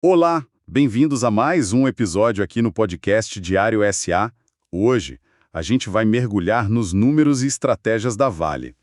Olá, bem-vindos a mais um episódio aqui no podcast Diário SA. Hoje, a gente vai mergulhar nos números e estratégias da Vale.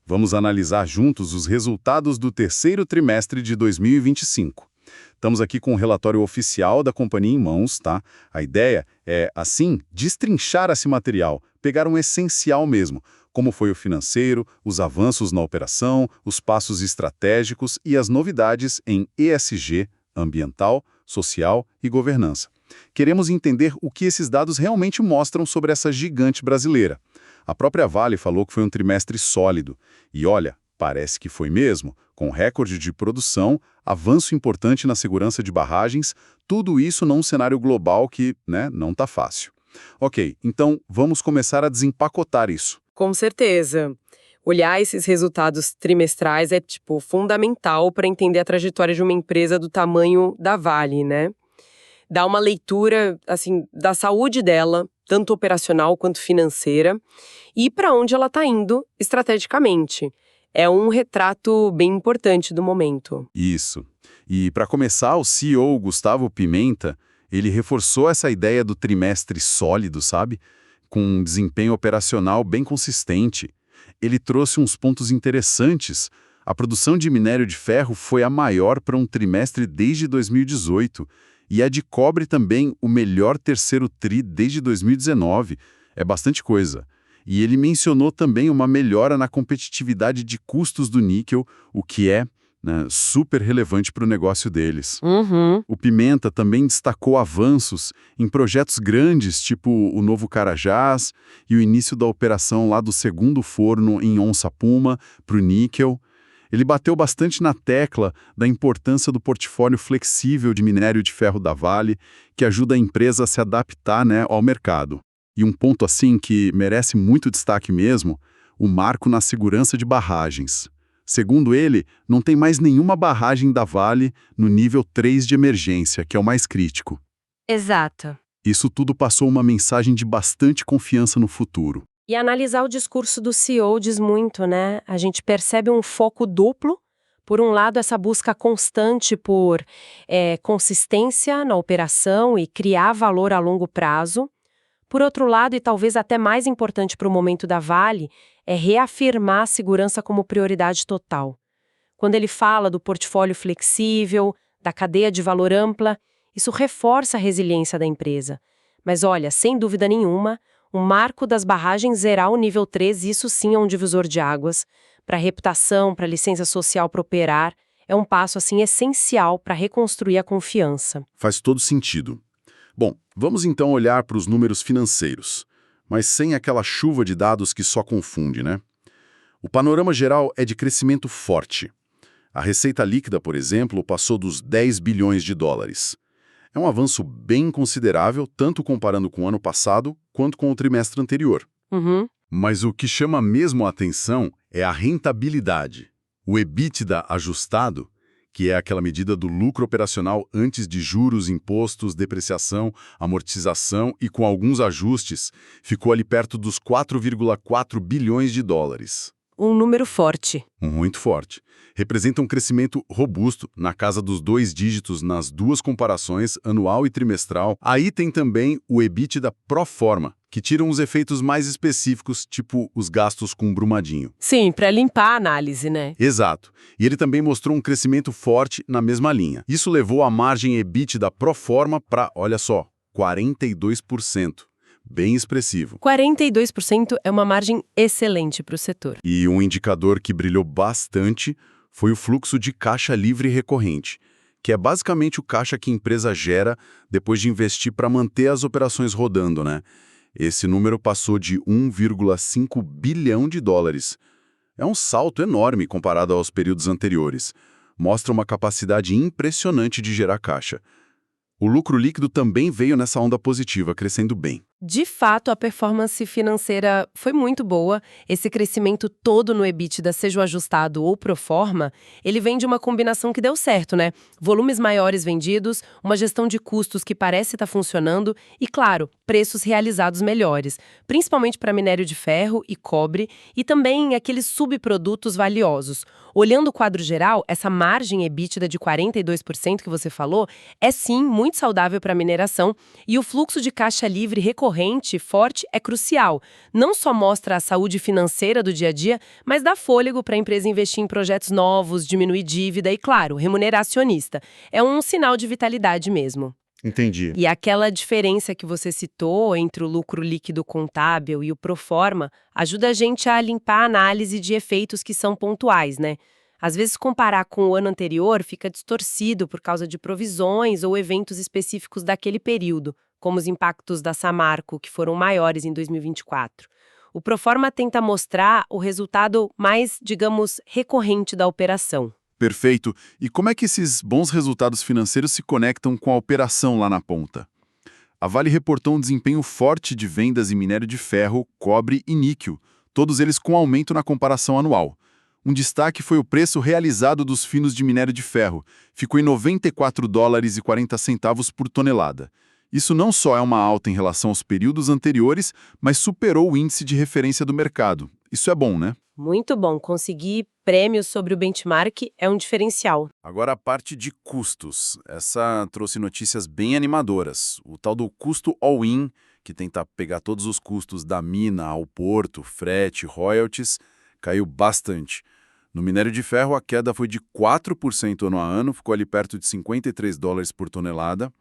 Vamos analisar juntos os resultados do terceiro trimestre de 2025. Estamos aqui com o relatório oficial da companhia em mãos, tá? A ideia é, assim, destrinchar esse material, pegar um essencial mesmo, como foi o financeiro, os avanços na operação, os passos estratégicos e as novidades em ESG, ambiental, social e governança. Queremos entender o que esses dados realmente mostram sobre essa gigante brasileira. A própria Vale falou que foi um trimestre sólido. E olha, parece que foi mesmo, com recorde de produção, avanço importante na segurança de barragens, tudo isso num cenário global que, não tá fácil. Ok, então vamos começar a desempacotar isso. Com certeza. Olhar esses resultados trimestrais é, fundamental para entender a trajetória de uma empresa do tamanho da Vale, né? Dá uma leitura, da saúde dela, tanto operacional quanto financeira, e para onde ela está indo estrategicamente. É um retrato bem importante do momento. Isso. E para começar, o CEO Gustavo Pimenta, ele reforçou essa ideia do trimestre sólido, sabe? Com um desempenho operacional bem consistente. Ele trouxe uns pontos interessantes. A produção de minério de ferro foi a maior para um trimestre desde 2018, e a de cobre também o melhor terceiro tri desde 2019. É bastante coisa. E ele mencionou também uma melhora na competitividade de custos do níquel, o que é super relevante para o negócio deles. O Pimenta também destacou avanços em projetos grandes, tipo o novo Carajás e o início da operação lá do segundo forno em Onça Puma para o níquel. Ele bateu bastante na tecla da importância do portfólio flexível de minério de ferro da Vale, que ajuda a empresa a se adaptar ao mercado. E um ponto que merece muito destaque mesmo, o marco na segurança de barragens. Segundo ele, não tem mais nenhuma barragem da Vale no nível 3 de emergência, que é o mais crítico. Exato. Isso tudo passou uma mensagem de bastante confiança no futuro. E analisar o discurso do CEO diz muito, né? A gente percebe um foco duplo. Por um lado, essa busca constante por consistência na operação e criar valor a longo prazo. Por outro lado, e talvez até mais importante para o momento da Vale, é reafirmar a segurança como prioridade total. Quando ele fala do portfólio flexível, da cadeia de valor ampla, isso reforça a resiliência da empresa. Mas olha, sem dúvida nenhuma, o marco das barragens zerar o nível 3, isso sim é um divisor de águas. Para a reputação, para a licença social para operar, é um passo essencial para reconstruir a confiança. Faz todo sentido. Bom, vamos então olhar para os números financeiros, mas sem aquela chuva de dados que só confunde, né? O panorama geral é de crescimento forte. A receita líquida, por exemplo, passou dos 10 bilhões de dólares. É um avanço bem considerável, tanto comparando com o ano passado, quanto com o trimestre anterior. Mas o que chama mesmo a atenção é a rentabilidade. O EBITDA ajustado, que é aquela medida do lucro operacional antes de juros, impostos, depreciação, amortização e com alguns ajustes, ficou ali perto dos 4,4 bilhões de dólares. Um número forte. Muito forte. Representa um crescimento robusto, na casa dos 2 dígitos nas duas comparações, anual e trimestral. Aí tem também o EBITDA pro forma, que tiram os efeitos mais específicos, tipo os gastos com Brumadinho. Sim, para limpar a análise, né? Exato. E ele também mostrou um crescimento forte na mesma linha. Isso levou a margem EBITDA pro forma para, olha só, 42%. Bem expressivo. 42% é uma margem excelente para o setor. E um indicador que brilhou bastante foi o fluxo de caixa livre recorrente, que é basicamente o caixa que a empresa gera depois de investir para manter as operações rodando, né? Esse número passou de 1,5 bilhão de dólares. É um salto enorme comparado aos períodos anteriores. Mostra uma capacidade impressionante de gerar caixa. O lucro líquido também veio nessa onda positiva, crescendo bem. De fato, a performance financeira foi muito boa. Esse crescimento todo no EBITDA, seja o ajustado ou pro forma, ele vem de uma combinação que deu certo, né? Volumes maiores vendidos, uma gestão de custos que parece estar funcionando e, claro, preços realizados melhores, principalmente para minério de ferro e cobre e também aqueles subprodutos valiosos. Olhando o quadro geral, essa margem EBITDA de 42% que você falou é sim muito saudável para a mineração e o fluxo de caixa livre recorrente forte é crucial. Não só mostra a saúde financeira do dia a dia, mas dá fôlego para a empresa investir em projetos novos, diminuir dívida e, claro, remunerar acionista. É um sinal de vitalidade mesmo. Entendi. E aquela diferença que você citou entre o lucro líquido contábil e o proforma ajuda a gente a limpar a análise de efeitos que são pontuais, né? Às vezes, comparar com o ano anterior fica distorcido por causa de provisões ou eventos específicos daquele período, como os impactos da Samarco, que foram maiores em 2024. O proforma tenta mostrar o resultado mais, digamos, recorrente da operação. Perfeito. E como é que esses bons resultados financeiros se conectam com a operação lá na ponta? A Vale reportou um desempenho forte de vendas em minério de ferro, cobre e níquel, todos eles com aumento na comparação anual. Um destaque foi o preço realizado dos finos de minério de ferro, ficou em $94,40 por tonelada. Isso não só é uma alta em relação aos períodos anteriores, mas superou o índice de referência do mercado. Isso é bom, né? Muito bom, conseguir prêmios sobre o benchmark é um diferencial. Agora a parte de custos. Essa trouxe notícias bem animadoras. O tal do custo all-in, que tenta pegar todos os custos da mina ao porto, frete, royalties, caiu bastante. No minério de ferro, a queda foi de 4% ano a ano, ficou ali perto de $53 por tonelada.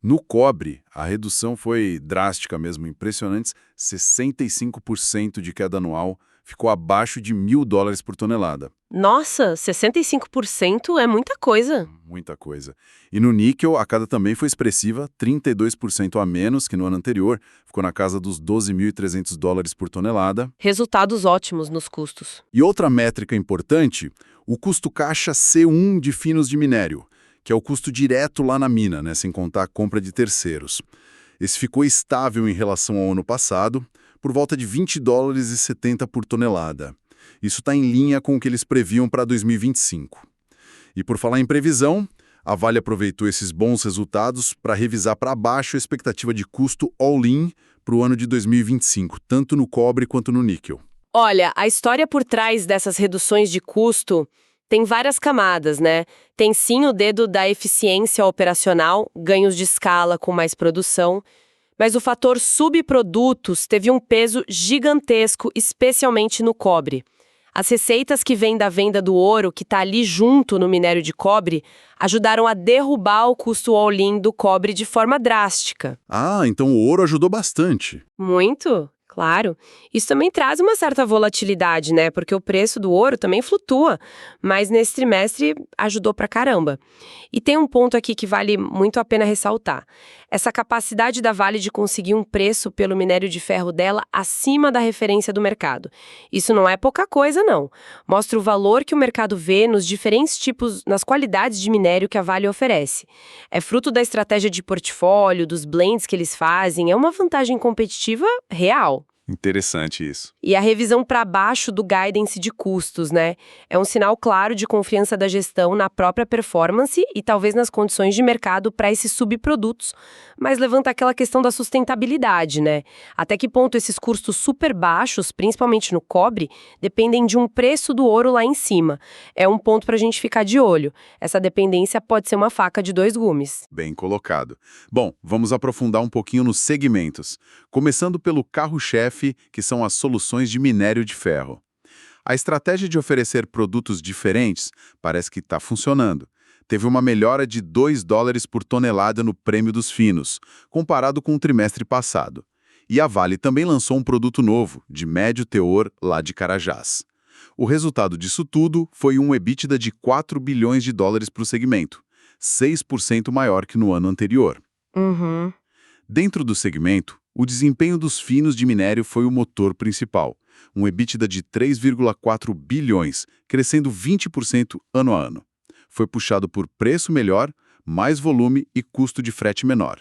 No cobre, a redução foi drástica mesmo, impressionantes, 65% de queda anual, ficou abaixo de $1.000 por tonelada. Nossa, 65% é muita coisa. Muita coisa. E no níquel, a queda também foi expressiva, 32% a menos que no ano anterior, ficou na casa dos $12.300 por tonelada. Resultados ótimos nos custos. E outra métrica importante, o custo caixa C1 de finos de minério, que é o custo direto lá na mina, né, sem contar a compra de terceiros. Esse ficou estável em relação ao ano passado, por volta de $20,70 por tonelada. Isso está em linha com o que eles previam para 2025. E por falar em previsão, a Vale aproveitou esses bons resultados para revisar para baixo a expectativa de custo all-in para o ano de 2025, tanto no cobre quanto no níquel. Olha, a história por trás dessas reduções de custo tem várias camadas, né? Tem sim o dedo da eficiência operacional, ganhos de escala com mais produção, mas o fator subprodutos teve um peso gigantesco, especialmente no cobre. As receitas que vêm da venda do ouro, que está ali junto no minério de cobre, ajudaram a derrubar o custo all-in do cobre de forma drástica. Ah, então o ouro ajudou bastante. Muito, claro. Isso também traz uma certa volatilidade, né? Porque o preço do ouro também flutua, mas nesse trimestre ajudou pra caramba. E tem um ponto aqui que vale muito a pena ressaltar. Essa capacidade da Vale de conseguir um preço pelo minério de ferro dela acima da referência do mercado. Isso não é pouca coisa, não. Mostra o valor que o mercado vê nos diferentes tipos, nas qualidades de minério que a Vale oferece. É fruto da estratégia de portfólio, dos blends que eles fazem, é uma vantagem competitiva real. Interessante isso. E a revisão para baixo do guidance de custos, né? É um sinal claro de confiança da gestão na própria performance e talvez nas condições de mercado para esses subprodutos, mas levanta aquela questão da sustentabilidade, né? Até que ponto esses custos super baixos, principalmente no cobre, dependem de um preço do ouro lá em cima? É um ponto para a gente ficar de olho. Essa dependência pode ser uma faca de dois gumes. Bem colocado. Bom, vamos aprofundar um pouquinho nos segmentos, começando pelo carro-chefe, que são as soluções de minério de ferro. A estratégia de oferecer produtos diferentes parece que está funcionando. Teve uma melhora de $2 por tonelada no prêmio dos finos, comparado com o trimestre passado. E a Vale também lançou um produto novo, de médio teor, lá de Carajás. O resultado disso tudo foi um EBITDA de $4 bilhões para o segmento, 6% maior que no ano anterior. Dentro do segmento, o desempenho dos finos de minério foi o motor principal, um EBITDA de 3,4 bilhões, crescendo 20% ano a ano. Foi puxado por preço melhor, mais volume e custo de frete menor.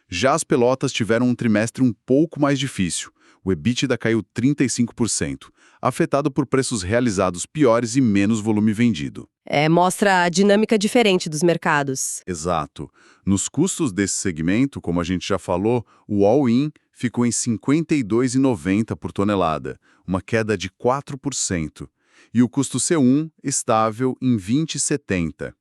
Já as Pelotas tiveram um trimestre um pouco mais difícil. O EBITDA caiu 35%, afetado por preços realizados piores e menos volume vendido. Mostra a dinâmica diferente dos mercados. Exato. Nos custos desse segmento, como a gente já falou, o all-in ficou em R$ 52,90 por tonelada, uma queda de 4%. E o custo C1 estável em R$ 20,70.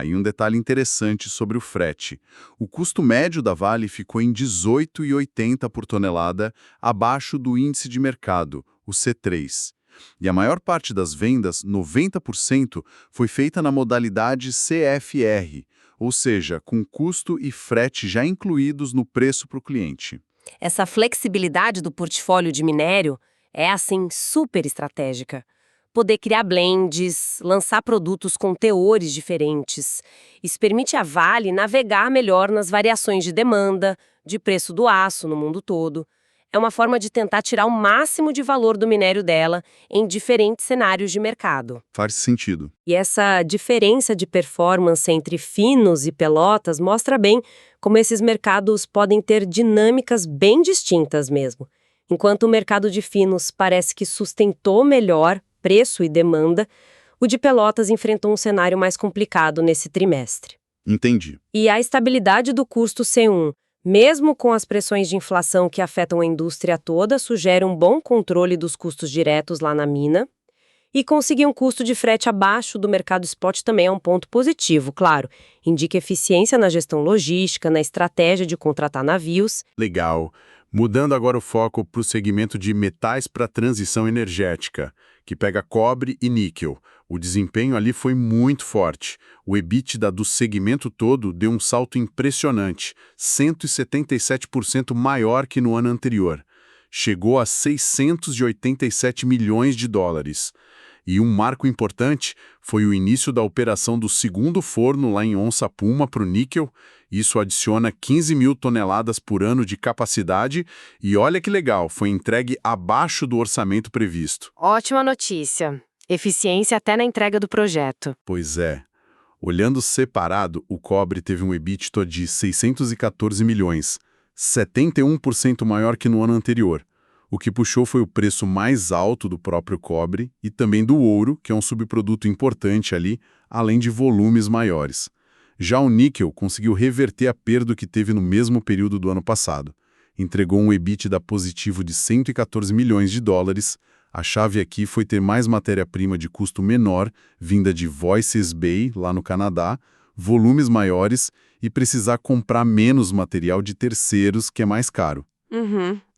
E um detalhe interessante sobre o frete. O custo médio da Vale ficou em R$ 18,80 por tonelada, abaixo do índice de mercado, o C3. E a maior parte das vendas, 90%, foi feita na modalidade CFR, ou seja, com custo e frete já incluídos no preço para o cliente. Essa flexibilidade do portfólio de minério é, assim, super estratégica. Poder criar blends, lançar produtos com teores diferentes. Isso permite a Vale navegar melhor nas variações de demanda, de preço do aço no mundo todo. É uma forma de tentar tirar o máximo de valor do minério dela em diferentes cenários de mercado. Faz sentido. E essa diferença de performance entre finos e pelotas mostra bem como esses mercados podem ter dinâmicas bem distintas mesmo. Enquanto o mercado de finos parece que sustentou melhor preço e demanda, o de Pelotas enfrentou um cenário mais complicado nesse trimestre. Entendi. E a estabilidade do custo C1, mesmo com as pressões de inflação que afetam a indústria toda, sugere um bom controle dos custos diretos lá na mina. E conseguir um custo de frete abaixo do mercado spot também é um ponto positivo, claro. Indica eficiência na gestão logística, na estratégia de contratar navios. Legal. Mudando agora o foco para o segmento de metais para transição energética, que pega cobre e níquel. O desempenho ali foi muito forte. O EBITDA do segmento todo deu um salto impressionante, 177% maior que no ano anterior. Chegou a 687 milhões de dólares. E um marco importante foi o início da operação do segundo forno lá em Onça Puma para o níquel. Isso adiciona 15 mil toneladas por ano de capacidade e olha que legal, foi entregue abaixo do orçamento previsto. Ótima notícia. Eficiência até na entrega do projeto. Pois é. Olhando separado, o cobre teve um EBITDA de 614 milhões, 71% maior que no ano anterior. O que puxou foi o preço mais alto do próprio cobre e também do ouro, que é um subproduto importante ali, além de volumes maiores. Já o níquel conseguiu reverter a perda que teve no mesmo período do ano passado. Entregou um EBITDA positivo de 114 milhões de dólares. A chave aqui foi ter mais matéria-prima de custo menor, vinda de Voisey's Bay, lá no Canadá, volumes maiores e precisar comprar menos material de terceiros, que é mais caro.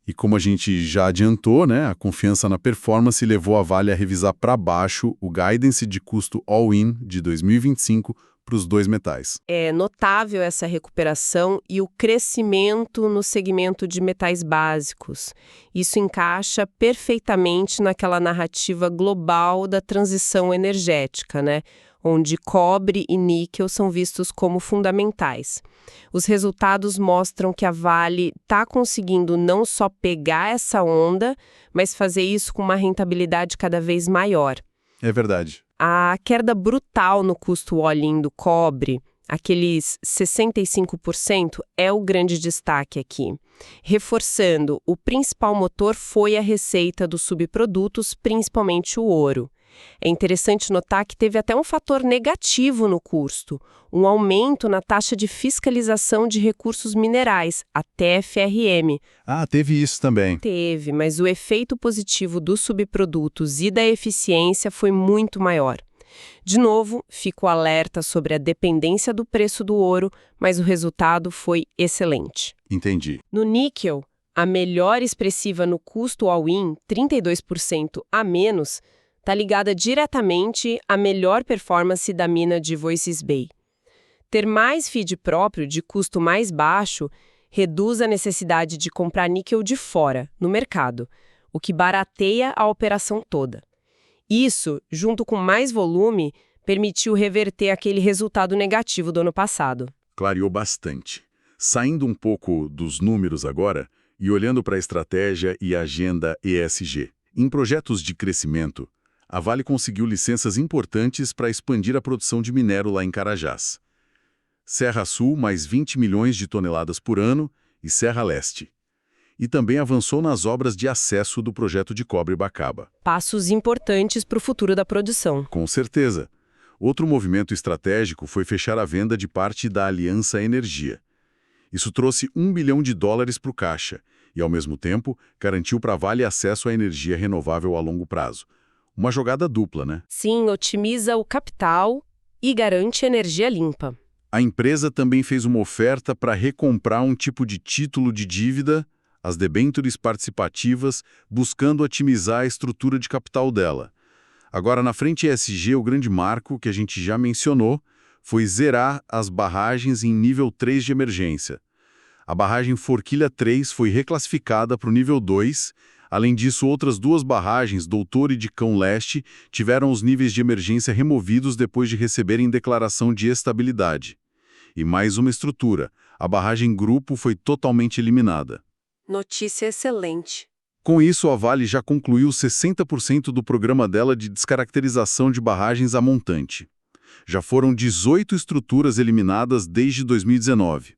E como a gente já adiantou, a confiança na performance levou a Vale a revisar para baixo o guidance de custo all-in de 2025 para os dois metais. É notável essa recuperação e o crescimento no segmento de metais básicos. Isso encaixa perfeitamente naquela narrativa global da transição energética, onde cobre e níquel são vistos como fundamentais. Os resultados mostram que a Vale está conseguindo não só pegar essa onda, mas fazer isso com uma rentabilidade cada vez maior. É verdade. A queda brutal no custo all-in do cobre, aqueles 65%, é o grande destaque aqui. Reforçando, o principal motor foi a receita dos subprodutos, principalmente o ouro. É interessante notar que teve até um fator negativo no custo, um aumento na taxa de fiscalização de recursos minerais, a TFRM. Teve isso também. Teve, mas o efeito positivo dos subprodutos e da eficiência foi muito maior. De novo, fico alerta sobre a dependência do preço do ouro, mas o resultado foi excelente. Entendi. No níquel, a melhora expressiva no custo all-in, 32% a menos, está ligada diretamente à melhor performance da mina de Voisey's Bay. Ter mais feed próprio de custo mais baixo reduz a necessidade de comprar níquel de fora, no mercado, o que barateia a operação toda. Isso, junto com mais volume, permitiu reverter aquele resultado negativo do ano passado. Clareou bastante. Saindo um pouco dos números agora e olhando para a estratégia e a agenda ESG. Em projetos de crescimento, a Vale conseguiu licenças importantes para expandir a produção de minério lá em Carajás. Serra Sul, mais 20 milhões de toneladas por ano, e Serra Leste. E também avançou nas obras de acesso do projeto de Cobre-Bacaba. Passos importantes para o futuro da produção. Com certeza. Outro movimento estratégico foi fechar a venda de parte da Aliança Energia. Isso trouxe US$ 1 bilhão para o caixa e, ao mesmo tempo, garantiu para a Vale acesso à energia renovável a longo prazo. Uma jogada dupla, né? Sim, otimiza o capital e garante energia limpa. A empresa também fez uma oferta para recomprar um tipo de título de dívida, as debêntures participativas, buscando otimizar a estrutura de capital dela. Agora, na frente ESG, o grande marco, que a gente já mencionou, foi zerar as barragens em nível 3 de emergência. A barragem Forquilha 3 foi reclassificada para o nível 2. Além disso, outras 2 barragens, Doutor e Dicão Leste, tiveram os níveis de emergência removidos depois de receberem declaração de estabilidade. E mais uma estrutura, a barragem Grupo foi totalmente eliminada. Notícia excelente. Com isso, a Vale já concluiu 60% do programa dela de descaracterização de barragens a montante. Já foram 18 estruturas eliminadas desde 2019.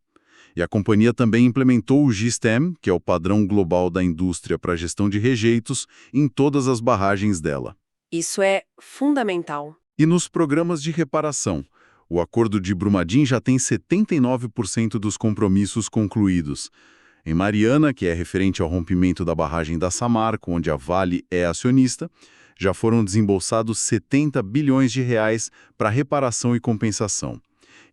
E a companhia também implementou o GSTEM, que é o padrão global da indústria para a gestão de rejeitos, em todas as barragens dela. Isso é fundamental. E nos programas de reparação, o acordo de Brumadinho já tem 79% dos compromissos concluídos. Em Mariana, que é referente ao rompimento da barragem da Samarco, onde a Vale é acionista, já foram desembolsados R$ 70 bilhões para reparação e compensação.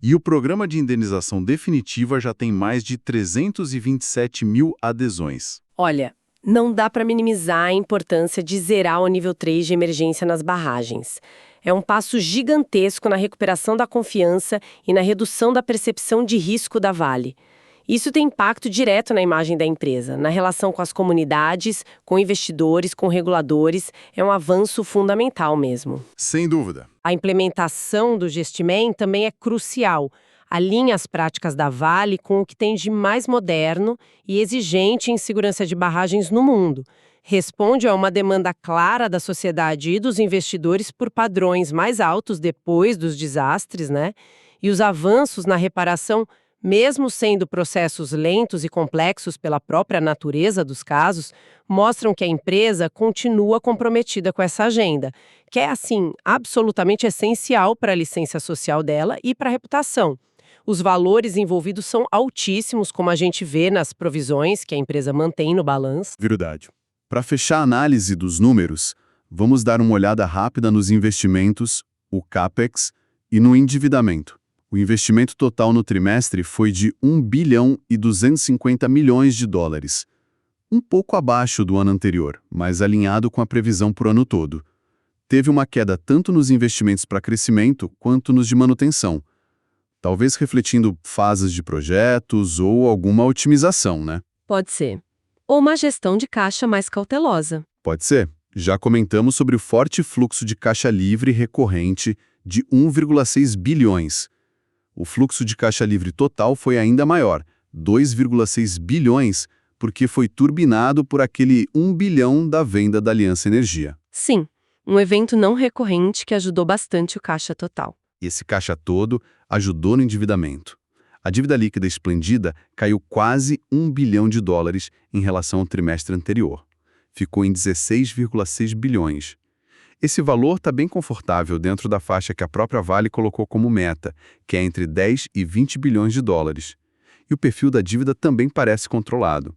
E o programa de indenização definitiva já tem mais de 327 mil adesões. Olha, não dá para minimizar a importância de zerar o nível 3 de emergência nas barragens. É um passo gigantesco na recuperação da confiança e na redução da percepção de risco da Vale. Isso tem impacto direto na imagem da empresa, na relação com as comunidades, com investidores, com reguladores. É um avanço fundamental mesmo. Sem dúvida. A implementação do GSTMEM também é crucial. Alinha as práticas da Vale com o que tem de mais moderno e exigente em segurança de barragens no mundo. Responde a uma demanda clara da sociedade e dos investidores por padrões mais altos depois dos desastres, né? E os avanços na reparação, mesmo sendo processos lentos e complexos pela própria natureza dos casos, mostram que a empresa continua comprometida com essa agenda, que é, assim, absolutamente essencial para a licença social dela e para a reputação. Os valores envolvidos são altíssimos, como a gente vê nas provisões que a empresa mantém no balanço. Verdade. Para fechar a análise dos números, vamos dar uma olhada rápida nos investimentos, o CAPEX e no endividamento. O investimento total no trimestre foi de US$ 1 bilhão e 250 milhões de dólares. Um pouco abaixo do ano anterior, mas alinhado com a previsão para o ano todo. Teve uma queda tanto nos investimentos para crescimento quanto nos de manutenção. Talvez refletindo fases de projetos ou alguma otimização, né? Pode ser. Ou uma gestão de caixa mais cautelosa. Pode ser. Já comentamos sobre o forte fluxo de caixa livre recorrente de 1,6 bilhões. O fluxo de caixa livre total foi ainda maior, 2,6 bilhões, porque foi turbinado por aquele 1 bilhão da venda da Aliança Energia. Sim, um evento não recorrente que ajudou bastante o caixa total. Esse caixa todo ajudou no endividamento. A dívida líquida esplendida caiu quase 1 bilhão de dólares em relação ao trimestre anterior. Ficou em 16,6 bilhões. Esse valor está bem confortável dentro da faixa que a própria Vale colocou como meta, que é entre 10 e 20 bilhões de dólares. E o perfil da dívida também parece controlado.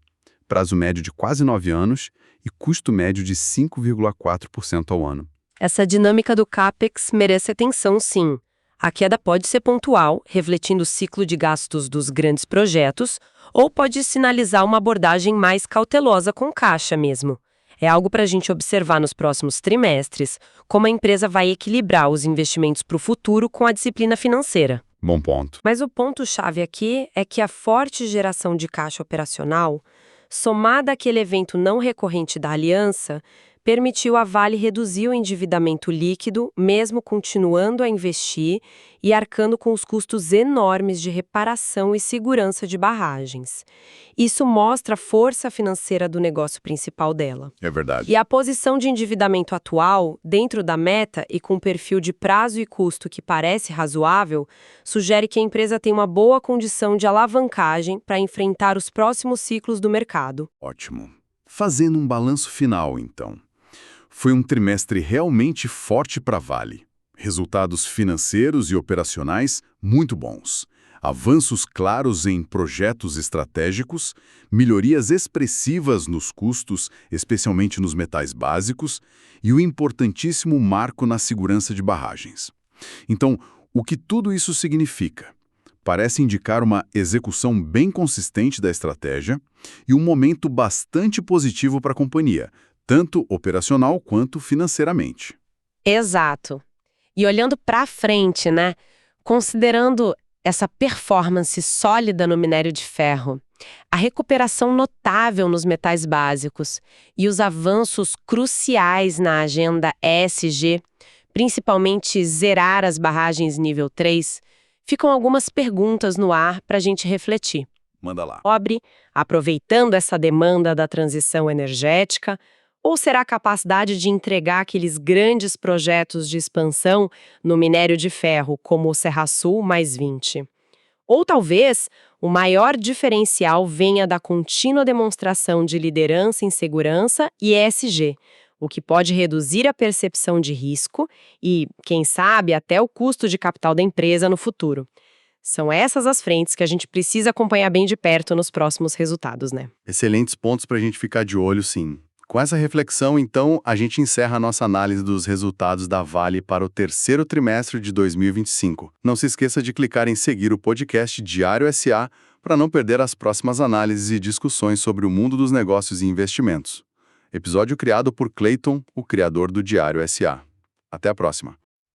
Prazo médio de quase 9 anos e custo médio de 5,4% ao ano. Essa dinâmica do CAPEX merece atenção, sim. A queda pode ser pontual, refletindo o ciclo de gastos dos grandes projetos, ou pode sinalizar uma abordagem mais cautelosa com caixa mesmo. É algo para a gente observar nos próximos trimestres, como a empresa vai equilibrar os investimentos para o futuro com a disciplina financeira. Bom ponto. Mas o ponto-chave aqui é que a forte geração de caixa operacional, somada àquele evento não recorrente da aliança, permitiu a Vale reduzir o endividamento líquido, mesmo continuando a investir e arcando com os custos enormes de reparação e segurança de barragens. Isso mostra a força financeira do negócio principal dela. É verdade. E a posição de endividamento atual, dentro da meta e com perfil de prazo e custo que parece razoável, sugere que a empresa tem uma boa condição de alavancagem para enfrentar os próximos ciclos do mercado. Ótimo. Fazendo um balanço final, então. Foi um trimestre realmente forte para a Vale. Resultados financeiros e operacionais muito bons. Avanços claros em projetos estratégicos, melhorias expressivas nos custos, especialmente nos metais básicos, e o importantíssimo marco na segurança de barragens. Então, o que tudo isso significa? Parece indicar uma execução bem consistente da estratégia e um momento bastante positivo para a companhia, tanto operacional quanto financeiramente. Exato. E olhando para frente, né? Considerando essa performance sólida no minério de ferro, a recuperação notável nos metais básicos e os avanços cruciais na agenda ESG, principalmente zerar as barragens nível 3, ficam algumas perguntas no ar para a gente refletir. Manda lá. Cobre, aproveitando essa demanda da transição energética, ou será a capacidade de entregar aqueles grandes projetos de expansão no minério de ferro, como o Serra Sul mais 20? Ou talvez o maior diferencial venha da contínua demonstração de liderança em segurança e ESG, o que pode reduzir a percepção de risco e, quem sabe, até o custo de capital da empresa no futuro. São essas as frentes que a gente precisa acompanhar bem de perto nos próximos resultados, né? Excelentes pontos para a gente ficar de olho, sim. Com essa reflexão, então, a gente encerra a nossa análise dos resultados da Vale para o terceiro trimestre de 2025. Não se esqueça de clicar em seguir o podcast Diário SA para não perder as próximas análises e discussões sobre o mundo dos negócios e investimentos. Episódio criado por Clayton, o criador do Diário SA. Até a próxima.